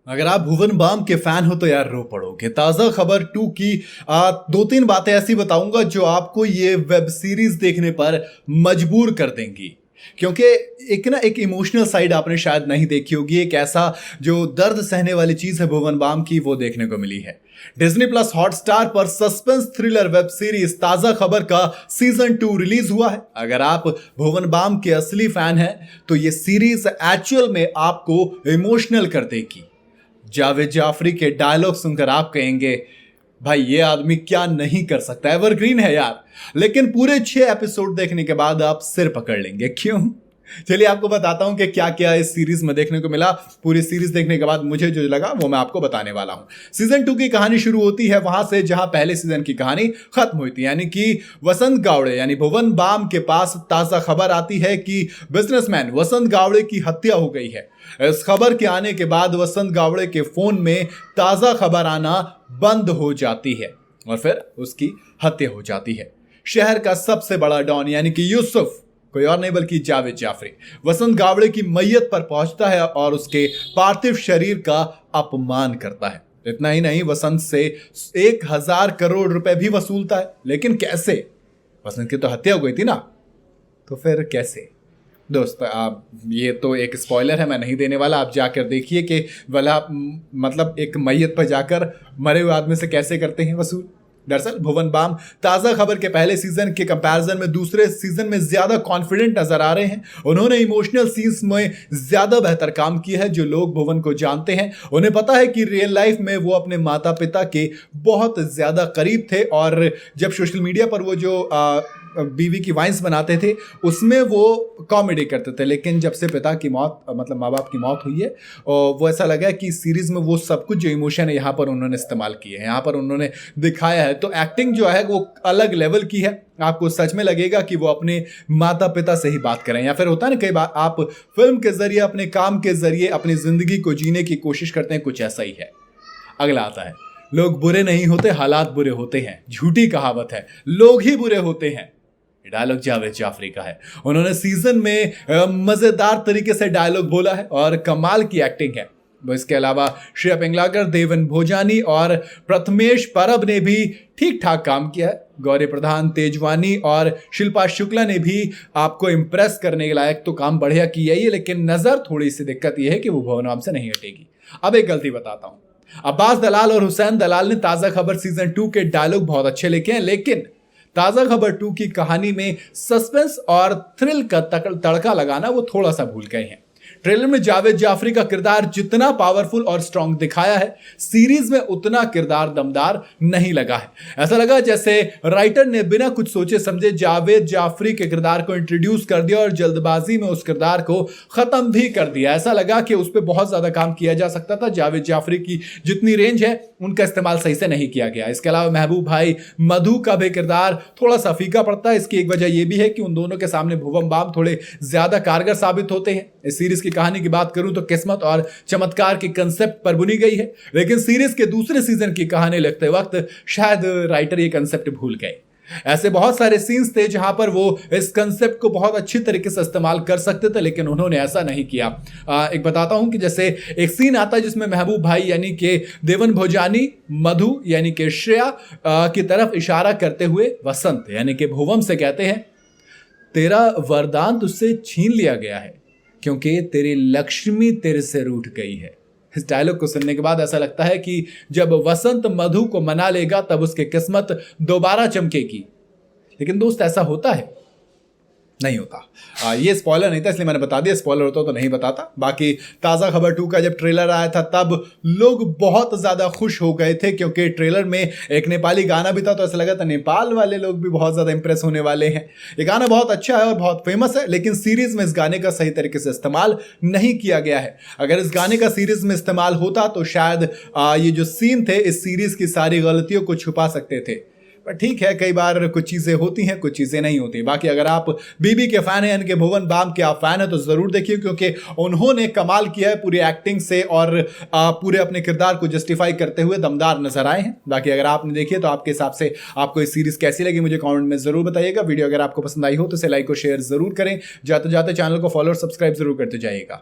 अगर आप भुवन बाम के फैन हो तो यार रो पड़ोगे। ताजा खबर 2 की दो तीन बातें ऐसी बताऊंगा जो आपको ये वेब सीरीज देखने पर मजबूर कर देंगी, क्योंकि एक इमोशनल साइड आपने शायद नहीं देखी होगी। एक ऐसा जो दर्द सहने वाली चीज है भुवन बाम की, वो देखने को मिली है। डिज्नी प्लस हॉटस्टार पर सस्पेंस थ्रिलर वेब सीरीज ताजा खबर का सीजन 2 रिलीज हुआ है। अगर आप भुवन बाम के असली फैन हैं तो ये सीरीज एक्चुअल में आपको इमोशनल कर देगी। जावेद जाफरी के डायलॉग सुनकर आप कहेंगे भाई ये आदमी क्या नहीं कर सकता, एवरग्रीन है यार। लेकिन पूरे 6 एपिसोड देखने के बाद आप सिर पकड़ लेंगे। क्यों? चलिए आपको बताता हूं कि क्या क्या इस सीरीज में देखने को मिला। पूरी सीरीज देखने के बाद मुझे जो लगा वो मैं आपको बताने वाला हूं। सीजन 2 की कहानी शुरू होती है वहां से जहां पहले सीजन की कहानी खत्म हुई थी, यानी कि वसंत गावड़े यानी भुवन बाम के पास ताजा खबर आती है कि बिजनेसमैन वसंत गावड़े की हत्या हो गई है। इस खबर के आने के बाद वसंत गावड़े के फोन में ताजा खबर आना बंद हो जाती है और फिर उसकी हत्या हो जाती है। शहर का सबसे बड़ा डॉन यानी कि यूसुफ, कोई और नहीं बल्कि जावेद जाफरी, वसंत गावड़े की मैयत पर पहुंचता है और उसके पार्थिव शरीर का अपमान करता है। इतना ही नहीं, वसंत से 1000 करोड़ रुपए भी वसूलता है। लेकिन कैसे? वसंत की तो हत्या हो गई थी ना, तो फिर कैसे? दोस्त आप, ये तो एक स्पॉइलर है, मैं नहीं देने वाला। आप जाकर देखिए कि वाला मतलब एक मैयत पर जाकर मरे हुए आदमी से कैसे करते हैं वसूल। दरअसल भुवन बाम ताजा खबर के पहले सीजन के कंपैरिजन में दूसरे सीजन में ज्यादा कॉन्फिडेंट नजर आ रहे हैं। उन्होंने इमोशनल सीन्स में ज्यादा बेहतर काम किया है। जो लोग भुवन को जानते हैं उन्हें पता है कि रियल लाइफ में वो अपने माता पिता के बहुत ज्यादा करीब थे, और जब सोशल मीडिया पर वो जो बीवी की वाइन्स बनाते थे उसमें वो कॉमेडी करते थे। लेकिन जब से पिता की मौत मतलब माँ बाप की मौत हुई है, और वो ऐसा लगा कि सीरीज में वो सब कुछ जो इमोशन है यहाँ पर उन्होंने इस्तेमाल किए हैं, यहाँ पर उन्होंने दिखाया है। तो एक्टिंग जो है वो अलग लेवल की है। आपको सच में लगेगा कि वो अपने माता पिता से ही बात करें, या फिर होता है ना कई बार आप फिल्म के जरिए अपने काम के जरिए अपनी जिंदगी को जीने की कोशिश करते हैं, कुछ ऐसा ही है। अगला आता है, लोग बुरे नहीं होते, हालात बुरे होते हैं। झूठी कहावत है, लोग ही बुरे होते हैं। डायलॉग जावेद जाफरी का है। उन्होंने सीजन में मजेदार तरीके से डायलॉग बोला है और कमाल की एक्टिंग है। इसके अलावा श्रेया पिंगलाकर, देवन भोजानी और प्रथमेश परब ने भी ठीक ठाक काम किया है। गौरी प्रधान, तेजवानी और शिल्पा शुक्ला ने भी आपको इंप्रेस करने के लायक तो काम बढ़िया किया ही है। लेकिन नजर थोड़ी सी दिक्कत यह है कि वो भुवन बाम से नहीं हटेगी। अब एक गलती बताता हूं। अब्बास दलाल और हुसैन दलाल ने ताजा खबर सीजन 2 के डायलॉग बहुत अच्छे लिखे हैं, लेकिन ताजा खबर 2 की कहानी में सस्पेंस और थ्रिल का तड़का लगाना वो थोड़ा सा भूल गए हैं। ट्रेलर में जावेद जाफरी का किरदार जितना पावरफुल और स्ट्रांग दिखाया है, सीरीज में उतना किरदार दमदार नहीं लगा है। ऐसा लगा जैसे राइटर ने बिना कुछ सोचे समझे जावेद जाफरी के किरदार को इंट्रोड्यूस कर दिया और जल्दबाजी में उस किरदार को खत्म भी कर दिया। ऐसा लगा कि उस पर बहुत ज्यादा काम किया जा सकता था। जावेद जाफरी की जितनी रेंज है उनका इस्तेमाल सही से नहीं किया गया। इसके अलावा महबूब भाई मधु का भी किरदार थोड़ा सा फीका पड़ता है। इसकी एक वजह यह भी है कि उन दोनों के सामने भुवन बाम थोड़े ज्यादा कारगर साबित होते हैं। इस सीरीज की कहानी की बात करूं तो किस्मत और चमत्कार के कंसेप्ट पर बुनी गई है, लेकिन सीरीज के दूसरे सीजन की कहानी लिखते वक्त शायद राइटर ये कंसेप्ट भूल गए। ऐसे बहुत सारे सीन्स थे जहां पर वो इस कंसेप्ट को बहुत अच्छी तरीके से इस्तेमाल कर सकते थे, लेकिन उन्होंने ऐसा नहीं किया। एक बताता हूं कि जैसे एक सीन आता है जिसमें महबूब भाई यानी कि देवन भोजानी मधु यानी कि श्रेया की तरफ इशारा करते हुए वसंत यानी कि भुवन से कहते हैं, तेरा वरदान तुझसे छीन लिया गया है क्योंकि तेरी लक्ष्मी तेरे से रूठ गई है। इस डायलॉग को सुनने के बाद ऐसा लगता है कि जब वसंत मधु को मना लेगा तब उसकी किस्मत दोबारा चमकेगी। लेकिन दोस्त ऐसा होता है? नहीं होता। ये स्पॉइलर नहीं था इसलिए मैंने बता दिया, स्पॉइलर होता तो नहीं बताता। बाकी ताज़ा खबर 2 का जब ट्रेलर आया था तब लोग बहुत ज़्यादा खुश हो गए थे, क्योंकि ट्रेलर में एक नेपाली गाना भी था, तो ऐसा लगा था नेपाल वाले लोग भी बहुत ज़्यादा इंप्रेस होने वाले हैं। ये गाना बहुत अच्छा है और बहुत फेमस है, लेकिन सीरीज़ में इस गाने का सही तरीके से इस्तेमाल नहीं किया गया है। अगर इस गाने का सीरीज़ में इस्तेमाल होता तो शायद ये जो सीन थे इस सीरीज़ की सारी गलतियों को छुपा सकते थे। पर ठीक है, कई बार कुछ चीज़ें होती हैं, कुछ चीज़ें नहीं होती। बाकी अगर आप बीबी के फैन हैं यानी कि भुवन बाम के आप फैन हैं तो ज़रूर देखिए, क्योंकि उन्होंने कमाल किया है पूरी एक्टिंग से और पूरे अपने किरदार को जस्टिफाई करते हुए दमदार नजर आए हैं। बाकी अगर आपने देखी तो आपके हिसाब से आपको इस सीरीज़ कैसी लगी मुझे कमेंट में ज़रूर बताइएगा। वीडियो अगर आपको पसंद आई हो तो इसे लाइक और शेयर ज़रूर करें। जाते जाते चैनल को फॉलो और सब्सक्राइब जरूर करते जाइएगा।